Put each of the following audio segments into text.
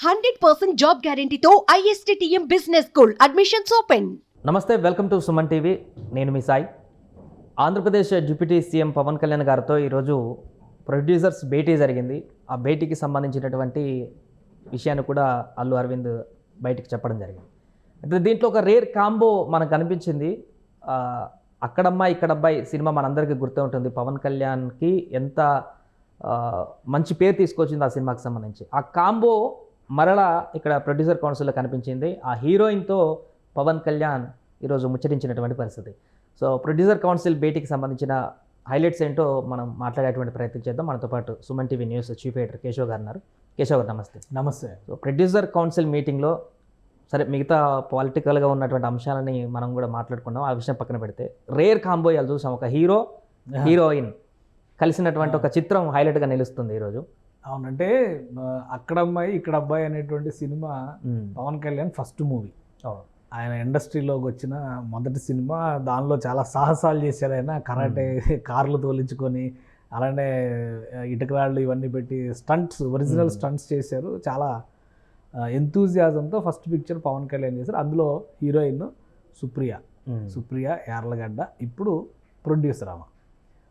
100% job గ్యారంటీతో ISTTM business school admissions open. నమస్తే, welcome to Suman TV. నేను మీ సాయి. ఆంధ్రప్రదేశ్ డిప్యూటీ సీఎం పవన్ కళ్యాణ్ గారితో ఈరోజు ప్రొడ్యూసర్స్ భేటీ జరిగింది. ఆ భేటీకి సంబంధించినటువంటి విషయాన్ని కూడా అల్లు అరవింద్ బయటికి చెప్పడం జరిగింది. అయితే దీంట్లో ఒక రేర్ కాంబో మనకు కనిపించింది. అక్కడమ్మాయి ఇక్కడబ్బాయి సినిమా మనందరికీ గుర్తు ఉంటుంది. పవన్ కళ్యాణ్కి ఎంత మంచి పేరు తీసుకొచ్చింది ఆ సినిమాకి సంబంధించి. ఆ కాంబో మరలా ఇక్కడ ప్రొడ్యూసర్ కౌన్సిల్లో కనిపించింది. ఆ హీరోయిన్తో పవన్ కళ్యాణ్ ఈరోజు ముచ్చరించినటువంటి పరిస్థితి. సో ప్రొడ్యూసర్ కౌన్సిల్ భేటీకి సంబంధించిన హైలైట్స్ ఏంటో మనం మాట్లాడేటువంటి ప్రయత్నం చేద్దాం. మనతో పాటు Suman TV news chief editor Keshav గారు ఉన్నారు. కేశవ్ గారు నమస్తే. నమస్తే. సో ప్రొడ్యూసర్ కౌన్సిల్ మీటింగ్లో సరే మిగతా పొలిటికల్గా ఉన్నటువంటి అంశాలని మనం కూడా మాట్లాడుకున్నాం. ఆ విషయం పక్కన పెడితే రేర్ కాంబో ఇవాళ చూసాం. ఒక హీరో హీరోయిన్ కలిసినటువంటి ఒక చిత్రం హైలైట్గా నిలుస్తుంది ఈరోజు. అవునంటే అక్కడ అమ్మాయి ఇక్కడ అబ్బాయి అనేటువంటి cinema Pawan Kalyan first movie. ఆయన ఇండస్ట్రీలోకి వచ్చిన మొదటి సినిమా. దానిలో చాలా సాహసాలు చేశారు ఆయన. కరాటే కార్లు తోలించుకొని అలానే ఇటుకరాళ్ళు ఇవన్నీ పెట్టి స్టంట్స్, ఒరిజినల్ స్టంట్స్ చేశారు. చాలా ఎంతూజియాజంతో ఫస్ట్ పిక్చర్ పవన్ కళ్యాణ్ చేశారు. అందులో హీరోయిన్ సుప్రియ యార్లగడ్డ, ఇప్పుడు ప్రొడ్యూసర్ ఆమె.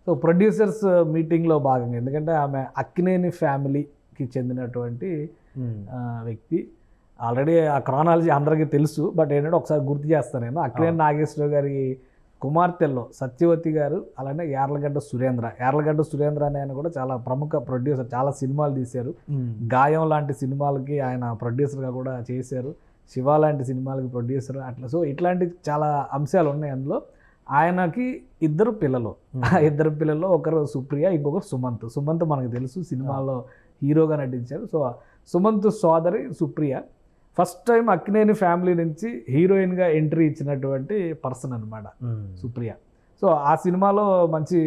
సో ప్రొడ్యూసర్స్ మీటింగ్లో భాగంగా, ఎందుకంటే ఆమె అక్కినేని ఫ్యామిలీకి చెందినటువంటి వ్యక్తి. ఆల్రెడీ ఆ క్రానాలజీ అందరికీ తెలుసు, బట్ ఏంటంటే ఒకసారి గుర్తు చేస్తాను నేను. అక్కినేని నాగేశ్వరరావు గారి కుమార్తెల్లో సత్యవతి గారు, అలానే యార్లగడ్డ సురేంద్ర అనే ఆయన కూడా చాలా ప్రముఖ ప్రొడ్యూసర్. చాలా సినిమాలు తీశారు. గాయం లాంటి సినిమాలకి ఆయన ప్రొడ్యూసర్గా కూడా చేశారు. శివ లాంటి సినిమాలకి ప్రొడ్యూసర్, అట్లా. సో ఇట్లాంటి చాలా అంశాలు ఉన్నాయి అందులో. ఆయనకి ఇద్దరు పిల్లల్లో ఒకరు సుప్రియ, ఇంకొకరు సుమంత్ మనకు తెలుసు, సినిమాలో హీరోగా నటించారు. సో సుమంత్ సోదరి Supriya first time Akkineni family నుంచి హీరోయిన్గా ఎంట్రీ ఇచ్చినటువంటి పర్సన్ అనమాట సుప్రియ. సో ఆ సినిమాలో మంచి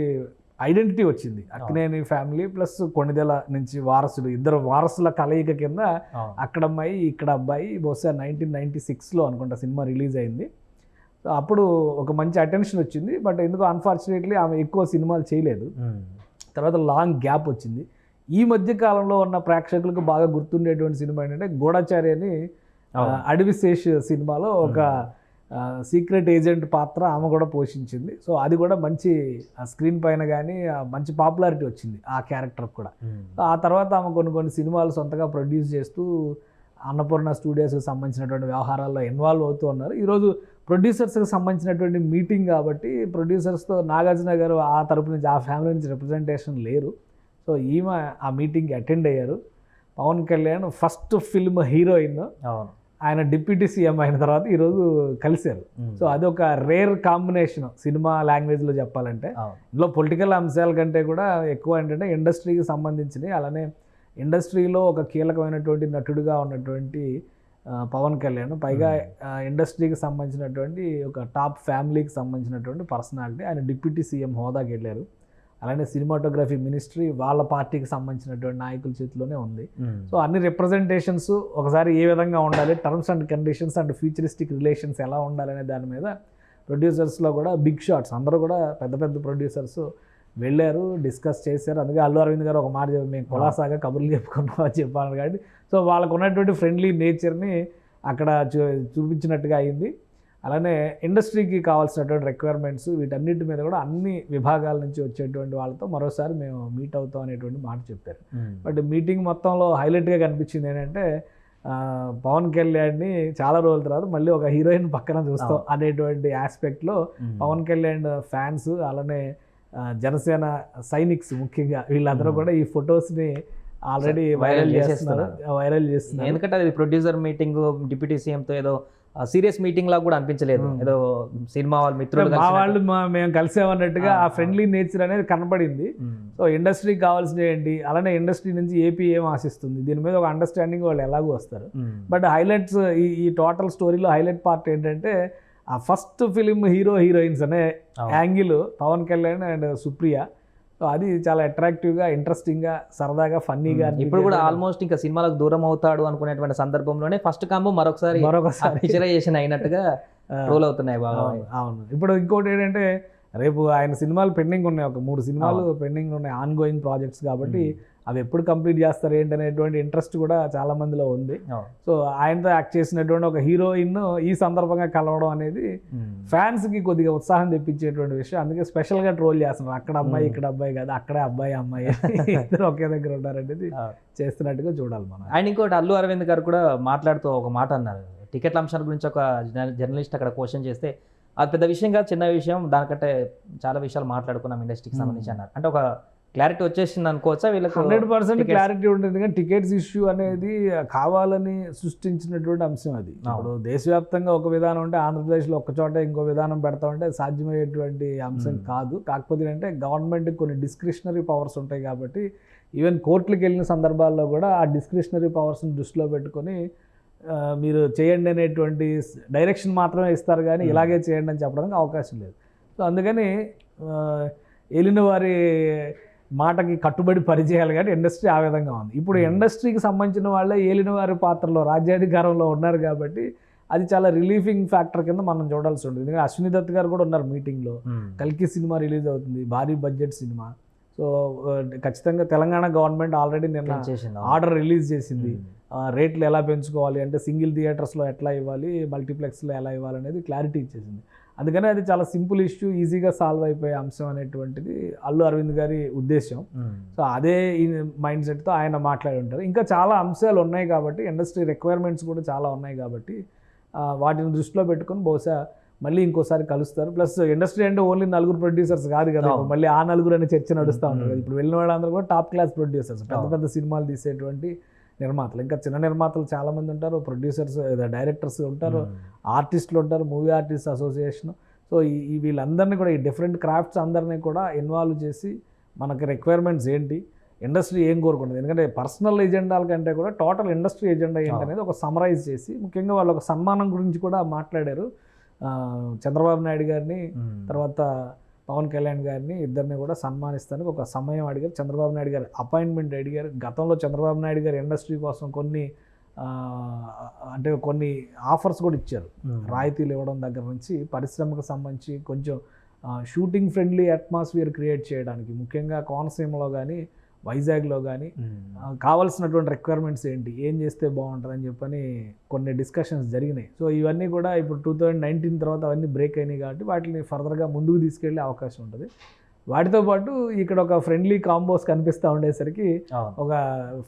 ఐడెంటిటీ వచ్చింది. అక్కినేని ఫ్యామిలీ ప్లస్ కొణిదెల నుంచి వారసులు, ఇద్దరు వారసుల కలయిక కింద అక్కడమ్మాయి ఇక్కడ అబ్బాయి. బహుశా 1996లో అనుకుంటా సినిమా రిలీజ్ అయింది. సో అప్పుడు ఒక మంచి అటెన్షన్ వచ్చింది. బట్ ఎందుకో అన్ఫార్చునేట్లీ ఆమె ఎక్కువ సినిమాలు చేయలేదు. తర్వాత లాంగ్ గ్యాప్ వచ్చింది. ఈ మధ్య కాలంలో ఉన్న ప్రేక్షకులకు బాగా గుర్తుండేటువంటి సినిమా ఏంటంటే గూఢచారి అని అడవిశేష్ సినిమాలో ఒక సీక్రెట్ ఏజెంట్ పాత్ర ఆమె కూడా పోషించింది. సో అది కూడా మంచి స్క్రీన్ పైన కానీ మంచి పాపులారిటీ వచ్చింది ఆ క్యారెక్టర్ కూడా. ఆ తర్వాత ఆమె కొన్ని సినిమాలు సొంతగా ప్రొడ్యూస్ చేస్తూ అన్నపూర్ణ స్టూడియోస్కి సంబంధించినటువంటి వ్యవహారాల్లో ఇన్వాల్వ్ అవుతూ ఉన్నారు. ఈరోజు ప్రొడ్యూసర్స్కి సంబంధించినటువంటి మీటింగ్ కాబట్టి ప్రొడ్యూసర్స్తో నాగార్జున గారు ఆ తరపు నుంచి, ఆ ఫ్యామిలీ నుంచి రిప్రజెంటేషన్ లేరు. సో ఈమె ఆ మీటింగ్కి అటెండ్ అయ్యారు. Pawan Kalyan first film heroine, ఆయన డిప్యూటీ సీఎం అయిన తర్వాత ఈరోజు కలిశారు. సో అదొక రేర్ కాంబినేషన్ సినిమా లాంగ్వేజ్లో చెప్పాలంటే. ఇందులో పొలిటికల్ అంశాల కంటే కూడా ఎక్కువ ఏంటంటే ఇండస్ట్రీకి సంబంధించినవి. అలానే ఇండస్ట్రీలో ఒక కీలకమైనటువంటి నటుడిగా ఉన్నటువంటి పవన్ కళ్యాణ్, పైగా ఇండస్ట్రీకి సంబంధించినటువంటి ఒక టాప్ ఫ్యామిలీకి సంబంధించినటువంటి పర్సనాలిటీ. ఆయన డిప్యూటీ సీఎం హోదాకి వెళ్ళారు. అలానే సినిమాటోగ్రఫీ మినిస్ట్రీ వాళ్ళ పార్టీకి సంబంధించినటువంటి నాయకుల చేతిలోనే ఉంది. సో అన్ని రిప్రజెంటేషన్స్ ఒకసారి ఏ విధంగా ఉండాలి, terms and conditions and futuristic relations ఎలా ఉండాలనే దాని మీద ప్రొడ్యూసర్స్లో కూడా బిగ్ షాట్స్ అందరూ కూడా పెద్ద ప్రొడ్యూసర్స్ వెళ్ళారు, డిస్కస్ చేశారు. అందుకే అల్లు అరవింద్ గారు ఒక మాట చెప్పి, మేము కులాసాగా కబుర్లు చెప్పుకున్నామని చెప్పాను. కాబట్టి సో వాళ్ళకు ఉన్నటువంటి ఫ్రెండ్లీ నేచర్ని అక్కడ చూపించినట్టుగా అయింది. అలానే ఇండస్ట్రీకి కావాల్సినటువంటి రిక్వైర్మెంట్స్ వీటన్నిటి మీద కూడా అన్ని విభాగాల నుంచి వచ్చేటువంటి వాళ్ళతో మరోసారి మేము మీట్ అవుతాం అనేటువంటి మాట చెప్పారు. బట్ మీటింగ్ మొత్తంలో హైలైట్గా కనిపించింది ఏంటంటే పవన్ కళ్యాణ్ని చాలా రోజుల తర్వాత మళ్ళీ ఒక హీరోయిన్ పక్కన చూస్తాం అనేటువంటి ఆస్పెక్ట్లో పవన్ కళ్యాణ్ ఫ్యాన్స్, అలానే జనసేన సైనిక్స్ ముఖ్యంగా వీళ్ళందరూ కూడా ఈ ఫొటోస్ని ఆల్రెడీ వైరల్ చేస్తున్నారు. ఎందుకంటే అది ప్రొడ్యూసర్ మీటింగ్ డిప్యూటీ సీఎంతో ఏదో సీరియస్ మీటింగ్ లాగా కూడా అనిపించలేదు. ఏదో సినిమా వాళ్ళ మిత్రులు మేము కలిసామన్నట్టుగా ఆ ఫ్రెండ్లీ నేచర్ అనేది కనపడింది. సో ఇండస్ట్రీకి కావాల్సిన ఏంటి, అలానే ఇండస్ట్రీ నుంచి ఏపీ ఏం ఆశిస్తుంది, దీని మీద ఒక అండర్స్టాండింగ్ వాళ్ళు ఎలాగో వస్తారు. బట్ హైలైట్స్, ఈ టోటల్ స్టోరీలో హైలైట్ పార్ట్ ఏంటంటే ఆ ఫస్ట్ ఫిలిం హీరోయిన్స్ అనే angle Pawan Kalyan and Supriya. So అది చాలా అట్రాక్టివ్గా, ఇంట్రెస్టింగ్గా, సరదాగా, ఫన్నీగా. ఇప్పుడు కూడా ఆల్మోస్ట్ ఇంకా సినిమాలకు దూరం అవుతాడు అనుకునేటువంటి సందర్భంలోనే ఫస్ట్ కాంబో మరొకసారి పిక్చరైజేషన్ అయినట్టుగా రోల్ అవుతున్నాయి బాగా. అవును. ఇప్పుడు ఇంకోటి ఏంటంటే రేపు ఆయన సినిమాలు పెండింగ్ ఉన్నాయి, ఒక 3 సినిమాలు పెండింగ్ ఉన్నాయి, ఆన్ గోయింగ్ ప్రాజెక్ట్స్. కాబట్టి అవి ఎప్పుడు కంప్లీట్ చేస్తారు ఏంటి అనేటువంటి ఇంట్రెస్ట్ కూడా చాలా మందిలో ఉంది. సో ఆయనతో యాక్ట్ చేసినటువంటి ఒక హీరోయిన్ ఈ సందర్భంగా కలవడం అనేది ఫ్యాన్స్కి కొద్దిగా ఉత్సాహం తెప్పించేటువంటి విషయం. అందుకే స్పెషల్గా ట్రోల్ చేస్తున్నారు, అక్కడ అమ్మాయి ఇక్కడ అబ్బాయి కాదు, అక్కడే అబ్బాయి అమ్మాయి ఇద్దరు ఒకే దగ్గర ఉంటారనేది చేస్తున్నట్టుగా చూడాలి మనం. ఆయన ఇంకోటి అల్లు అరవింద్ గారు కూడా మాట్లాడుతూ ఒక మాట అన్నారు, టికెట్ల అంశాల గురించి ఒక జర్నలిస్ట్ అక్కడ క్వశ్చన్ చేస్తే అది పెద్ద విషయం కాదు, చిన్న విషయం, దానికంటే చాలా విషయాలు మాట్లాడుకున్నాం ఇండస్ట్రీకి సంబంధించి అన్నారు. అంటే ఒక క్లారిటీ వచ్చేసింది అనుకోవచ్చా వీళ్ళకి? 100% క్లారిటీ ఉంటుంది. కానీ టికెట్స్ ఇష్యూ అనేది కావాలని సృష్టించినటువంటి అంశం అది. ఇప్పుడు దేశవ్యాప్తంగా ఒక విధానం ఉంటే ఆంధ్రప్రదేశ్లో ఒక చోట ఇంకో విధానం పెడతా ఉంటే సాధ్యమయ్యేటువంటి అంశం కాదు. కాకపోతే అంటే గవర్నమెంట్కి కొన్ని డిస్క్రిషనరీ పవర్స్ ఉంటాయి కాబట్టి ఈవెన్ కోర్టులకు వెళ్ళిన సందర్భాల్లో కూడా ఆ డిస్క్రిషనరీ పవర్స్ని దృష్టిలో పెట్టుకొని మీరు చేయండి అనేటువంటి డైరెక్షన్ మాత్రమే ఇస్తారు, కానీ ఇలాగే చేయండి అని చెప్పడానికి అవకాశం లేదు. సో అందుకని ఏలిన వారి మాటకి కట్టుబడి పనిచేయాలి, కానీ ఇండస్ట్రీ ఆ విధంగా ఉంది. ఇప్పుడు ఇండస్ట్రీకి సంబంధించిన వాళ్ళే ఏలిన వారి పాత్రలో రాజ్యాధికారంలో ఉన్నారు కాబట్టి అది చాలా రిలీఫింగ్ ఫ్యాక్టర్ కింద మనం చూడాల్సి ఉంటుంది. ఎందుకంటే అశ్విని దత్ గారు కూడా ఉన్నారు మీటింగ్లో. కల్కి సినిమా రిలీజ్ అవుతుంది, భారీ బడ్జెట్ సినిమా. సో ఖచ్చితంగా తెలంగాణ గవర్నమెంట్ ఆల్రెడీ నిన్న ఆర్డర్ రిలీజ్ చేసింది. రేట్లు ఎలా పెంచుకోవాలి అంటే సింగిల్ థియేటర్స్లో ఎట్లా ఇవ్వాలి, మల్టీప్లెక్స్లో ఎలా ఇవ్వాలి అనేది క్లారిటీ ఇచ్చేసింది. అందుకని అది చాలా సింపుల్ ఇష్యూ, ఈజీగా సాల్వ్ అయిపోయే అంశం అనేటువంటిది అల్లు అరవింద్ గారి ఉద్దేశం. సో అదే మైండ్ సెట్తో ఆయన మాట్లాడి ఉంటారు. ఇంకా చాలా అంశాలు ఉన్నాయి కాబట్టి, ఇండస్ట్రీ రిక్వైర్మెంట్స్ కూడా చాలా ఉన్నాయి కాబట్టి వాటిని దృష్టిలో పెట్టుకొని బహుశా మళ్ళీ ఇంకోసారి కలుస్తారు. ప్లస్ ఇండస్ట్రీ అంటే ఓన్లీ నలుగురు ప్రొడ్యూసర్స్ కాదు కదా, మళ్ళీ ఆ నలుగురు అనే చర్చ నడుస్తూ ఉంటుంది కదా. ఇప్పుడు వెళ్ళిన వాళ్ళందరూ కూడా టాప్ క్లాస్ ప్రొడ్యూసర్స్, పెద్ద పెద్ద సినిమాలు తీసేటువంటి నిర్మాతలు. ఇంకా చిన్న నిర్మాతలు చాలామంది ఉంటారు, ప్రొడ్యూసర్స్ డైరెక్టర్స్ ఉంటారు, ఆర్టిస్టులు ఉంటారు, మూవీ ఆర్టిస్ట్ అసోసియేషన్. సో ఈ వీళ్ళందరినీ కూడా ఈ డిఫరెంట్ క్రాఫ్ట్స్ అందరినీ కూడా ఇన్వాల్వ్ చేసి మనకి రిక్వైర్మెంట్స్ ఏంటి, ఇండస్ట్రీ ఏం కోరుకుంటుంది, ఎందుకంటే పర్సనల్ ఎజెండాల కంటే కూడా టోటల్ ఇండస్ట్రీ ఎజెండా ఏంటి అనేది ఒక సమరైజ్ చేసి, ముఖ్యంగా వాళ్ళు ఒక సన్మానం గురించి కూడా మాట్లాడారు. చంద్రబాబు నాయుడు గారిని తర్వాత పవన్ కళ్యాణ్ గారిని ఇద్దరిని కూడా సన్మానిస్తానికి ఒక సమయం అడిగారు. చంద్రబాబు నాయుడు గారు అపాయింట్మెంట్ అడిగారు. గతంలో చంద్రబాబు నాయుడు గారు ఇండస్ట్రీ కోసం కొన్ని ఆఫర్స్ కూడా ఇచ్చారు, రాయితీలు ఇవ్వడం దగ్గర నుంచి పరిశ్రమకు సంబంధించి కొంచెం షూటింగ్ ఫ్రెండ్లీ అట్మాస్ఫియర్ క్రియేట్ చేయడానికి, ముఖ్యంగా కోనసీమలో కానీ వైజాగ్లో కానీ కావాల్సినటువంటి రిక్వైర్మెంట్స్ ఏంటి, ఏం చేస్తే బాగుంటుందని చెప్పని కొన్ని డిస్కషన్స్ జరిగినాయి. సో ఇవన్నీ కూడా ఇప్పుడు 2019 తర్వాత అవన్నీ బ్రేక్ అయినాయి కాబట్టి వాటిని ఫర్దర్గా ముందుకు తీసుకెళ్లే అవకాశం ఉంటుంది. వాటితో పాటు ఇక్కడ ఒక ఫ్రెండ్లీ కాంబోస్ కనిపిస్తూ ఉండేసరికి ఒక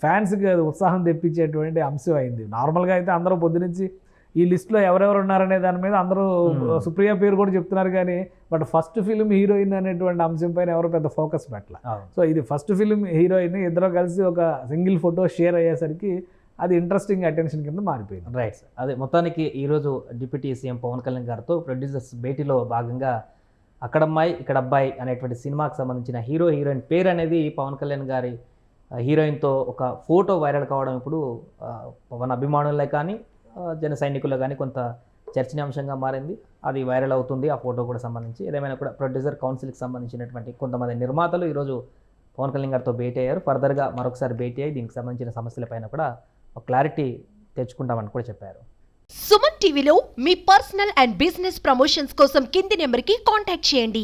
ఫ్యాన్స్కి ఉత్సాహం తెప్పించేటువంటి అంశం అయింది. నార్మల్గా అయితే అందరూ పొద్దునుంచి ఈ లిస్ట్లో ఎవరెవరు ఉన్నారనే దాని మీద అందరూ సుప్రియ పేరు కూడా చెప్తున్నారు, కానీ బట్ ఫస్ట్ ఫిల్మ్ హీరోయిన్ అనేటువంటి అంశం పైన ఎవరు పెద్ద ఫోకస్ పెట్టాల. సో ఇది ఫస్ట్ ఫిల్మ్ హీరోయిన్, ఇద్దరు కలిసి ఒక సింగిల్ ఫోటో షేర్ అయ్యేసరికి అది ఇంట్రెస్టింగ్ అటెన్షన్ కింద మారిపోయింది. రైట్. అదే మొత్తానికి ఈరోజు డిప్యూటీ సీఎం పవన్ కళ్యాణ్ గారితో ప్రొడ్యూసర్స్ భేటీలో భాగంగా అక్కడ అమ్మాయి ఇక్కడ అబ్బాయి అనేటువంటి సినిమాకి సంబంధించిన హీరోయిన్ పేరు అనేది పవన్ కళ్యాణ్ గారి హీరోయిన్తో ఒక ఫోటో వైరల్ కావడం ఇప్పుడు పవన్ అభిమానులే కానీ జన సైనికుల్లో కానీ కొంత చర్చనీయాంశంగా మారింది. అది వైరల్ అవుతుంది ఆ ఫోటో కూడా సంబంధించి. ఏదేమైనా కూడా ప్రొడ్యూసర్ కౌన్సిల్కి సంబంధించినటువంటి కొంతమంది నిర్మాతలు ఈరోజు పవన్ కళ్యాణ్ గారితో భేటీ అయ్యారు. ఫర్దర్గా మరొకసారి భేటీ అయ్యి దీనికి సంబంధించిన సమస్యలపైన కూడా ఒక క్లారిటీ తెచ్చుకుంటామని కూడా చెప్పారు. సుమన్ టీవీలో మీ పర్సనల్ అండ్ బిజినెస్ ప్రమోషన్స్ కోసం కింది నెంబర్కి కాంటాక్ట్ చేయండి.